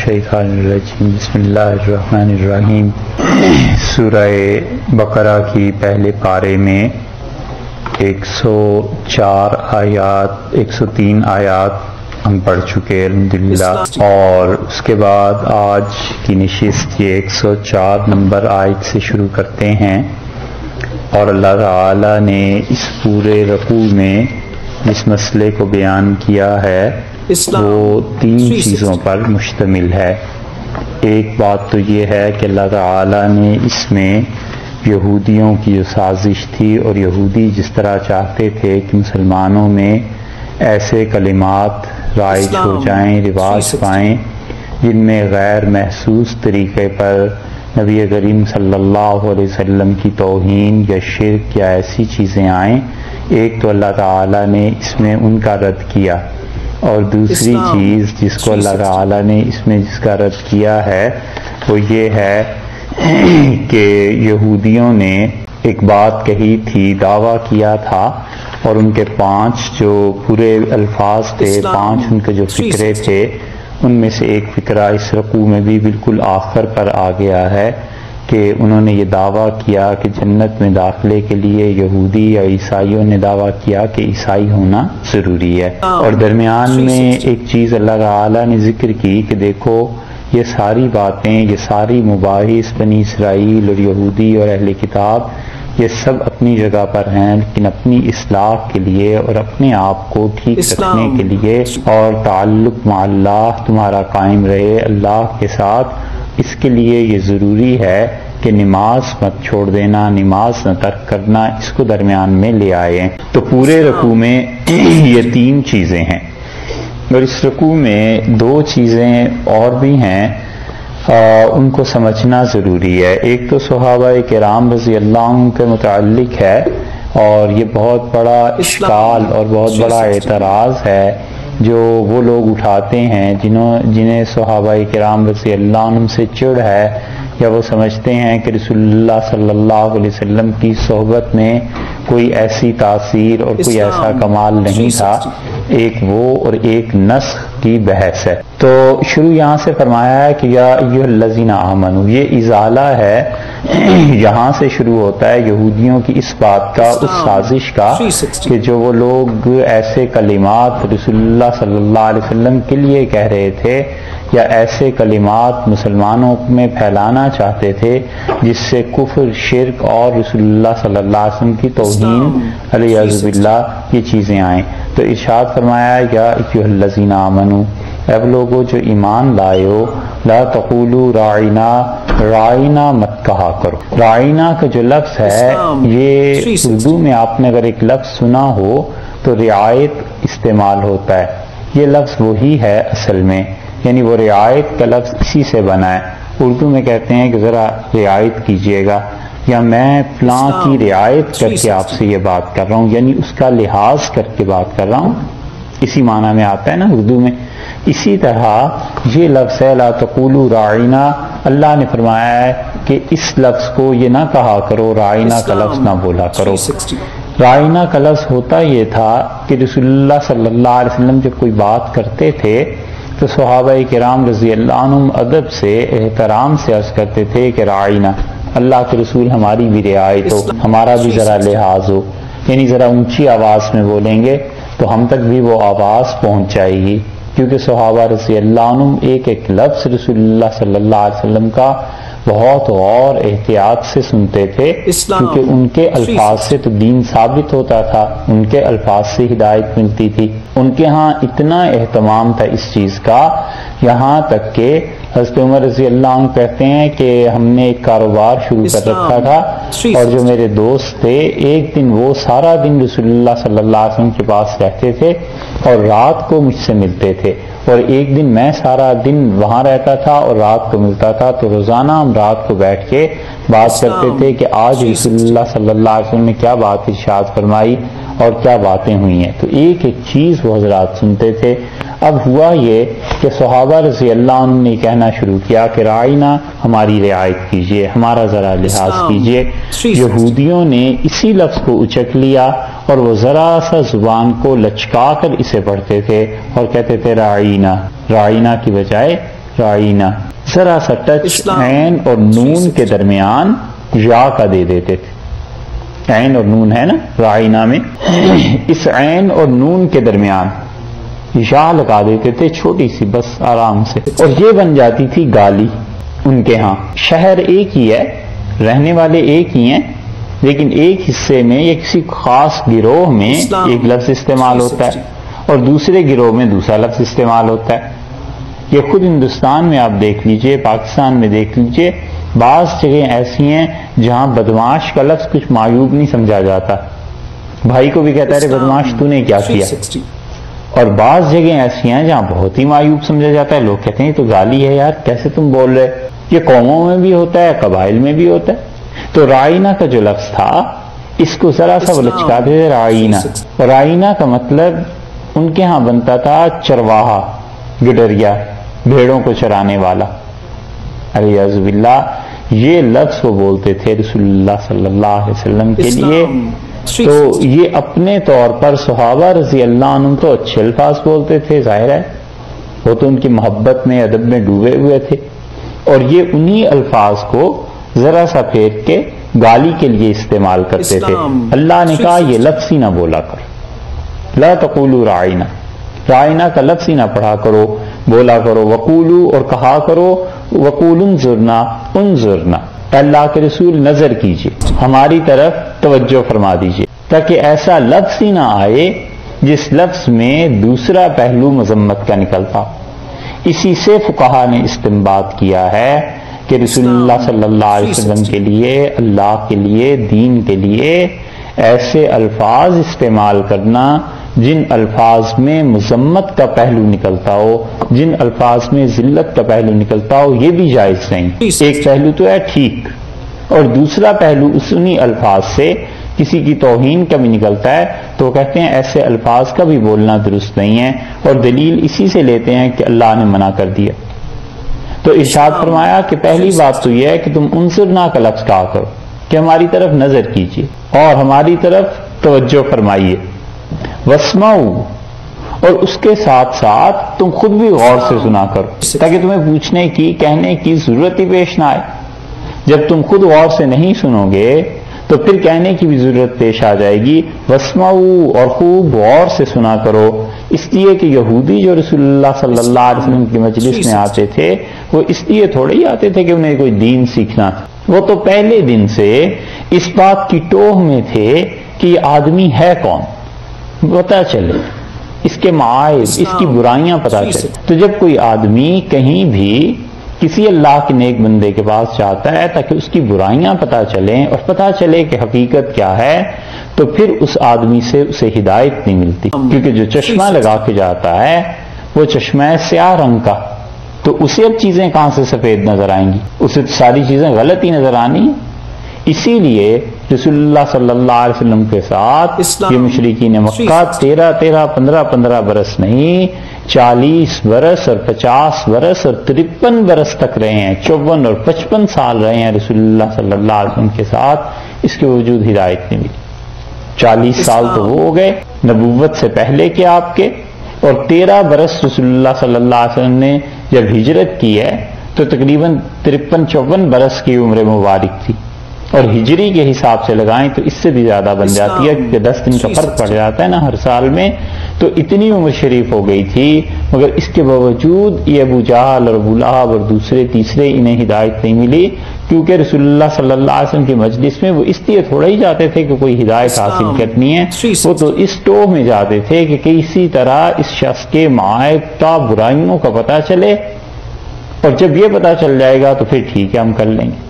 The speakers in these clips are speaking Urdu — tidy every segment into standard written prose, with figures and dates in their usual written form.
الشیطان الرجیم بسم اللہ الرحمن الرحیم۔ سورہ بقرہ کی پہلے پارے میں 103 آیات ہم پڑھ چکے الحمدللہ، اور اس کے بعد آج کی نشست یہ 104 نمبر آیت سے شروع کرتے ہیں، اور اللہ تعالی نے اس پورے رکوع میں جس مسئلے کو بیان کیا ہے وہ 3 چیزوں پر مشتمل ہے۔ ایک بات تو یہ ہے کہ اللہ تعالی نے اس میں یہودیوں کی جو سازش تھی اور یہودی جس طرح چاہتے تھے کہ مسلمانوں میں ایسے کلمات رائج ہو جائیں، رواج پائیں جن میں غیر محسوس طریقے پر نبی کریم صلی اللہ علیہ وسلم کی توہین یا شرک یا ایسی چیزیں آئیں، ایک تو اللہ تعالی نے اس میں ان کا رد کیا، اور دوسری چیز جس کو اللہ تعالی نے اس میں جس کا رد کیا ہے وہ یہ ہے کہ یہودیوں نے ایک بات کہی تھی، دعویٰ کیا تھا، اور ان کے 5 جو پورے الفاظ تھے، 5 ان کے جو فکرے تھے، ان میں سے ایک فکرہ اس رکوع میں بھی بالکل آخر پر آ گیا ہے کہ انہوں نے یہ دعویٰ کیا کہ جنت میں داخلے کے لیے یہودی یا عیسائیوں نے دعویٰ کیا کہ عیسائی ہونا ضروری ہے، اور درمیان میں ایک چیز اللہ تعالی نے ذکر کی کہ دیکھو یہ ساری باتیں، یہ ساری مباحث بنی اسرائیل اور یہودی اور اہل کتاب یہ سب اپنی جگہ پر ہیں، لیکن اپنی اصلاح کے لیے اور اپنے آپ کو ٹھیک رکھنے کے لیے اور تعلق مع اللہ تمہارا قائم رہے اللہ کے ساتھ، اس کے لیے یہ ضروری ہے کہ نماز مت چھوڑ دینا، نماز نہ ترک کرنا، اس کو درمیان میں لے آئے۔ تو پورے رکوع میں یہ 3 چیزیں ہیں، اور اس رکوع میں 2 چیزیں اور بھی ہیں، ان کو سمجھنا ضروری ہے۔ ایک تو صحابہ کرام رضی اللہ عنہ کے متعلق ہے، اور یہ بہت بڑا اشکال اور بہت بڑا اعتراض ہے جو وہ لوگ اٹھاتے ہیں جنہیں صحابہ کرام رضی اللہ عنہ سے چڑ ہے، یا وہ سمجھتے ہیں کہ رسول اللہ صلی اللہ علیہ وسلم کی صحبت میں کوئی ایسی تاثیر اور کوئی ایسا کمال نہیں تھا۔ ایک وہ اور ایک نسخ کی بحث ہے۔ تو شروع یہاں سے فرمایا ہے کہ یا ایھا الذین آمنوا، یہ ازالہ ہے، یہاں سے شروع ہوتا ہے یہودیوں کی اس بات کا، اس سازش کا کہ جو وہ لوگ ایسے کلمات رسول اللہ صلی اللہ علیہ وسلم کے لیے کہہ رہے تھے، یا ایسے کلمات مسلمانوں میں پھیلانا چاہتے تھے جس سے کفر، شرک اور رسول اللہ صلی اللہ علیہ وسلم کی توہین علیہ باللہ یہ چیزیں آئیں۔ تو ارشاد فرمایا یا ایھا الذین آمنوا، اب لوگوں جو ایمان لائے ہو، لا تقولوا راعینا، راعینا مت کہا کرو۔ راعینا کا جو لفظ ہے یہ اردو میں آپ نے اگر ایک لفظ سنا ہو تو رعایت استعمال ہوتا ہے، یہ لفظ وہی ہے اصل میں، یعنی وہ رعایت کا لفظ اسی سے بنا ہے۔ اردو میں کہتے ہیں کہ ذرا رعایت کیجئے گا، یا میں فلاں کی رعایت کر کے آپ سے یہ بات کر رہا ہوں، یعنی اس کا لحاظ کر کے بات کر رہا ہوں، اسی معنی میں آتا ہے نا اردو میں۔ اسی طرح یہ لفظ ہے لا تقولوا راعینا، اللہ نے فرمایا ہے کہ اس لفظ کو یہ نہ کہا کرو، راعینا کا لفظ نہ بولا کرو۔ راعینا کا لفظ ہوتا یہ تھا کہ رسول اللہ صلی اللہ علیہ وسلم جب کوئی بات کرتے تھے تو صحابہ کرام رضی اللہ عنہم ادب سے، احترام سے عرض کرتے تھے کہ راعینا، اللہ کے رسول ہماری بھی رعایت ہو، ہمارا بھی ذرا لحاظ ہو، یعنی ذرا اونچی آواز میں بولیں گے تو ہم تک بھی وہ آواز پہنچ جائے گی، کیونکہ صحابہ رضی اللہ عنہم ایک ایک لفظ رسول اللہ صلی اللہ علیہ وسلم کا بہت غور احتیاط سے سنتے تھے، کیونکہ ان کے الفاظ سے تو دین ثابت ہوتا تھا، ان کے الفاظ سے ہدایت ملتی تھی۔ ان کے ہاں اتنا اہتمام تھا اس چیز کا، یہاں تک کہ حضرت عمر رضی اللہ عنہ کہتے ہیں کہ ہم نے ایک کاروبار شروع کر رکھا تھا، اور جو میرے دوست تھے ایک دن وہ سارا دن رسول اللہ صلی اللہ علیہ وسلم کے پاس رہتے تھے اور رات کو مجھ سے ملتے تھے، اور ایک دن میں سارا دن وہاں رہتا تھا اور رات کو ملتا تھا، تو روزانہ ہم رات کو بیٹھ کے بات کرتے تھے کہ آج رسول اللہ صلی اللہ علیہ وسلم نے کیا بات ارشاد فرمائی اور کیا باتیں ہوئی ہیں، تو ایک ایک چیز وہ حضرات سنتے تھے۔ اب ہوا یہ کہ صحابہ رضی اللہ عنہ نے کہنا شروع کیا کہ راعینا، ہماری رعایت کیجئے، ہمارا ذرا لحاظ کیجئے۔ یہودیوں نے اسی لفظ کو اچک لیا اور وہ ذرا سا زبان کو لچکا کر اسے پڑھتے تھے اور کہتے تھے راعینا، راعینا کی بجائے رائنا، ذرا سا ٹچ عین اور نون کے درمیان یا کا دے دیتے تھے. عین اور نون ہے نا رائنا میں، اس عین اور نون کے درمیان یا لگا دیتے تھے چھوٹی سی، بس آرام سے، اور یہ بن جاتی تھی گالی. ان کے ہاں شہر ایک ہی ہے، رہنے والے ایک ہی ہیں، لیکن ایک حصے میں یا کسی خاص گروہ میں ایک لفظ استعمال ہوتا ہے اور دوسرے گروہ میں دوسرا لفظ استعمال ہوتا ہے. یہ خود ہندوستان میں آپ دیکھ لیجئے، پاکستان میں دیکھ لیجئے، بعض جگہیں ایسی ہیں جہاں بدمعاش کا لفظ کچھ معیوب نہیں سمجھا جاتا، بھائی کو بھی کہتا ہے بدمعاش تو نے کیا کیا. اور بعض جگہیں ایسی ہیں جہاں بہت ہی معیوب سمجھا جاتا ہے، لوگ کہتے ہیں تو گالی ہے یار، کیسے تم بول رہے. یہ قوموں میں بھی ہوتا ہے، قبائل میں بھی ہوتا ہے. تو رائنا کا جو لفظ تھا اس کو ذرا سا لچکاتے تھے رائنا. رائنا کا مطلب ان کے ہاں بنتا تھا چرواہا، گڈریا، بھیڑوں کو چرانے والا. الیاذ باللہ یہ لفظ وہ بولتے تھے رسول اللہ صلی اللہ علیہ وسلم کے لیے. تو یہ اپنے طور پر صحابہ رضی اللہ عنہ تو اچھے الفاظ بولتے تھے، ظاہر ہے وہ تو ان کی محبت میں ادب میں ڈوبے ہوئے تھے، اور یہ انہی الفاظ کو ذرا سا پھیر کے گالی کے لیے استعمال کرتے تھے. اللہ نے کہا یہ لفظ ہی نہ بولا کرو، لا تقولوا رائنا، رائنا کا لفظ ہی نہ پڑھا کرو، بولا کرو. وقولو، اور کہا کرو، وقول انظرنا، انظرنا، اللہ کے رسول نظر کیجئے، ہماری طرف توجہ فرما دیجئے، تاکہ ایسا لفظ ہی نہ آئے جس لفظ میں دوسرا پہلو مذمت کا نکلتا. اسی سے فقہا نے استنباط کیا ہے کہ رسول اللہ صلی اللہ علیہ وسلم کے لیے، اللہ کے لیے، دین کے لیے ایسے الفاظ استعمال کرنا جن الفاظ میں مذمت کا پہلو نکلتا ہو، جن الفاظ میں ذلت کا پہلو نکلتا ہو، یہ بھی جائز نہیں. ایک پہلو تو ہے ٹھیک، اور دوسرا پہلو انہی الفاظ سے کسی کی توہین کا بھی نکلتا ہے، تو کہتے ہیں ایسے الفاظ کا بھی بولنا درست نہیں ہے، اور دلیل اسی سے لیتے ہیں کہ اللہ نے منع کر دیا. تو ارشاد فرمایا کہ پہلی بات تو یہ ہے کہ تم انظرنا کا لفظ کہا کرو، کہ ہماری طرف نظر کیجئے اور ہماری طرف توجہ فرمائیے. واسمعوا، اور اس کے ساتھ ساتھ تم خود بھی غور سے سنا کرو، تاکہ تمہیں پوچھنے کی، کہنے کی ضرورت ہی پیش نہ آئے. جب تم خود غور سے نہیں سنو گے تو پھر کہنے کی بھی ضرورت پیش آ جائے گی. واسمعوا، اور خوب غور سے سنا کرو. اس لیے کہ یہودی جو رسول اللہ صلی اللہ علیہ وسلم کی مجلس میں آتے تھے، وہ اس لیے تھوڑے ہی آتے تھے کہ انہیں کوئی دین سیکھنا تھا، وہ تو پہلے دن سے اس بات کی ٹوہ میں تھے کہ یہ آدمی ہے کون، پتا چلے اس کے معائب، اس کی برائیاں پتا چلے. تو جب کوئی آدمی کہیں بھی کسی اللہ کے نیک بندے کے پاس جاتا ہے تاکہ اس کی برائیاں پتا چلیں اور پتا چلے کہ حقیقت کیا ہے، تو پھر اس آدمی سے اسے ہدایت نہیں ملتی. کیونکہ جو چشمہ لگا کے جاتا ہے وہ چشمہ ہے سیاہ رنگ کا، تو اسے اب چیزیں کہاں سے سفید نظر آئیں گی، اسے ساری چیزیں غلط ہی نظر آنی. اسی لیے رسول اللہ صلی اللہ علیہ وسلم کے ساتھ یہ مشرکین مکہ 15 برس نہیں، 40 برس اور 50 برس اور 53 برس تک رہے ہیں، 54 اور 55 سال رہے ہیں رسول اللہ صلی اللہ علیہ وسلم کے ساتھ. اس کے وجود ہدایت نہیں ملی. 40 سال تو وہ ہو گئے نبوت سے پہلے کے آپ کے، اور 13 برس رسول اللہ صلی اللہ علیہ وسلم نے جب ہجرت کی ہے تو تقریباً 53-54 برس کی عمر مبارک تھی، اور ہجری کے حساب سے لگائیں تو اس سے بھی زیادہ بن جاتی ہے، کہ 10 دن کا فرق پڑ جاتا ہے نا ہر سال میں. تو اتنی عمر شریف ہو گئی تھی، مگر اس کے باوجود یہ ابو جہل اور ابو لہب اور دوسرے تیسرے انہیں ہدایت نہیں ملی، کیونکہ رسول اللہ صلی اللہ علیہ وسلم کی مجلس میں وہ اس لیے تھوڑا ہی جاتے تھے کہ کوئی ہدایت حاصل کرنی ہے، وہ تو اس ٹوہ میں جاتے تھے کہ کسی طرح اس شخص کے معائب کا، برائیوں کا پتہ چلے، اور جب یہ پتہ چل جائے گا تو پھر ٹھیک ہے ہم کر لیں گے.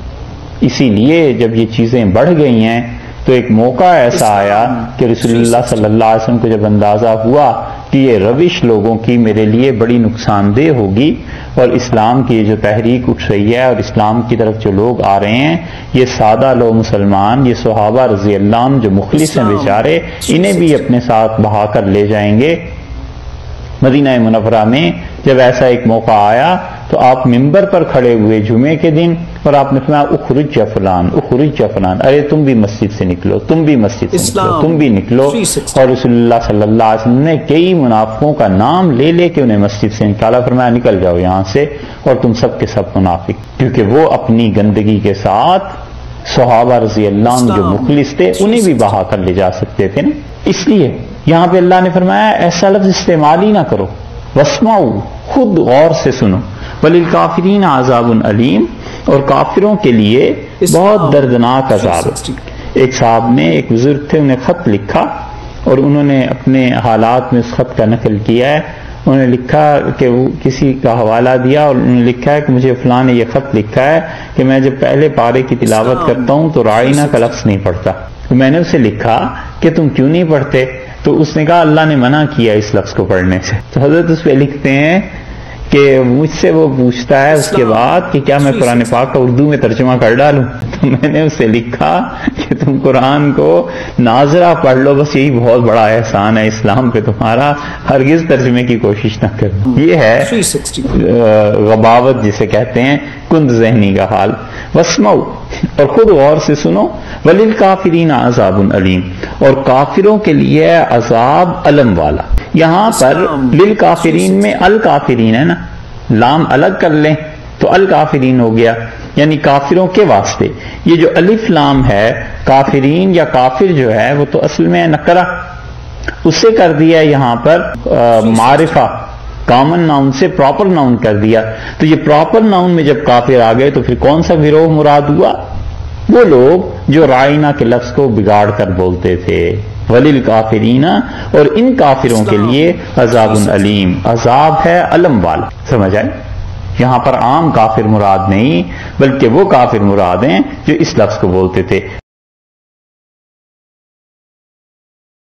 اسی لیے جب یہ چیزیں بڑھ گئی ہیں تو ایک موقع ایسا آیا کہ رسول اللہ صلی اللہ علیہ وسلم کو جب اندازہ ہوا کہ یہ روش لوگوں کی میرے لیے بڑی نقصان دہ ہوگی، اور اسلام کی جو تحریک اٹھ رہی ہے اور اسلام کی طرف جو لوگ آ رہے ہیں، یہ سادہ لوگ مسلمان، یہ صحابہ رضی اللہ عنہ جو مخلص ہیں بیچارے، انہیں بھی اپنے ساتھ بہا کر لے جائیں گے. مدینہ منورہ میں جب ایسا ایک موقع آیا تو آپ ممبر پر کھڑے ہوئے جمعے کے دن اور آپ نے فرمایا اخرج یا فلان، اخرج یا فلان، ارے تم بھی مسجد سے نکلو، تم بھی مسجد سے نکلو، تم بھی نکلو. اور رسول اللہ صلی اللہ علیہ وسلم نے کئی منافقوں کا نام لے لے کے انہیں مسجد سے نکالا، فرمایا نکل جاؤ یہاں سے، اور تم سب کے سب منافق. کیونکہ وہ اپنی گندگی کے ساتھ صحابہ رضی اللہ عنہ جو مخلص تھے انہیں بھی بہا کر لے جا سکتے تھے نا. اس لیے یہاں پہ اللہ نے فرمایا ایسا لفظ استعمال ہی نہ کرو، واسمعوا، خود غور سے سنو، وللکافرین عذاب علیم، اور کافروں کے لیے بہت دردناک عذاب. ایک صاحب نے، ایک بزرگ تھے، انہیں خط لکھا اور انہوں نے اپنے حالات میں اس خط کا نقل کیا ہے. انہوں نے لکھا کہ وہ کسی کا حوالہ دیا اور انہوں نے لکھا ہے کہ مجھے فلاں نے یہ خط لکھا ہے کہ میں جب پہلے پارے کی تلاوت کرتا ہوں تو رائنا کا لفظ نہیں پڑھتا. میں نے اسے لکھا کہ تم کیوں نہیں پڑھتے؟ تو اس نے کہا اللہ نے منع کیا اس لفظ کو پڑھنے سے. تو حضرت اس پہ لکھتے ہیں کہ مجھ سے وہ پوچھتا ہے اس کے بعد کہ کیا میں قرآن پاک کا اردو میں ترجمہ کر ڈالوں؟ تو میں نے اسے لکھا کہ تم قرآن کو ناظرہ پڑھ لو، بس یہی بہت بڑا احسان ہے اسلام پہ تمہارا، ہرگز ترجمے کی کوشش نہ کرو. یہ ہے غباوت جسے کہتے ہیں، کند ذہنی کا حال. واسمعوا، اور خود غور سے سنو، وللکافرین عذاب علیم، اور کافروں کے لیے عذاب علم والا. یہاں پر للکافرین میں الکافرین ہے نا، لام الگ کر لیں تو الکافرین ہو گیا، یعنی کافروں کے واسطے. یہ جو الف لام ہے کافرین یا کافر جو ہے وہ تو اصل میں نکرہ، اسے کر دیا یہاں پر معرفہ، کامن ناؤن سے پراپر ناؤن کر دیا. تو یہ پراپر ناؤن میں جب کافر آ گئے تو پھر کون سا گروہ مراد ہوا؟ وہ لوگ جو رائنا کے لفظ کو بگاڑ کر بولتے تھے. وللکافرین، اور ان کافروں کے لیے عذاب علیم، عذاب ہے علم والا. سمجھ آئے؟ یہاں پر عام کافر مراد نہیں بلکہ وہ کافر مراد ہیں جو اس لفظ کو بولتے تھے.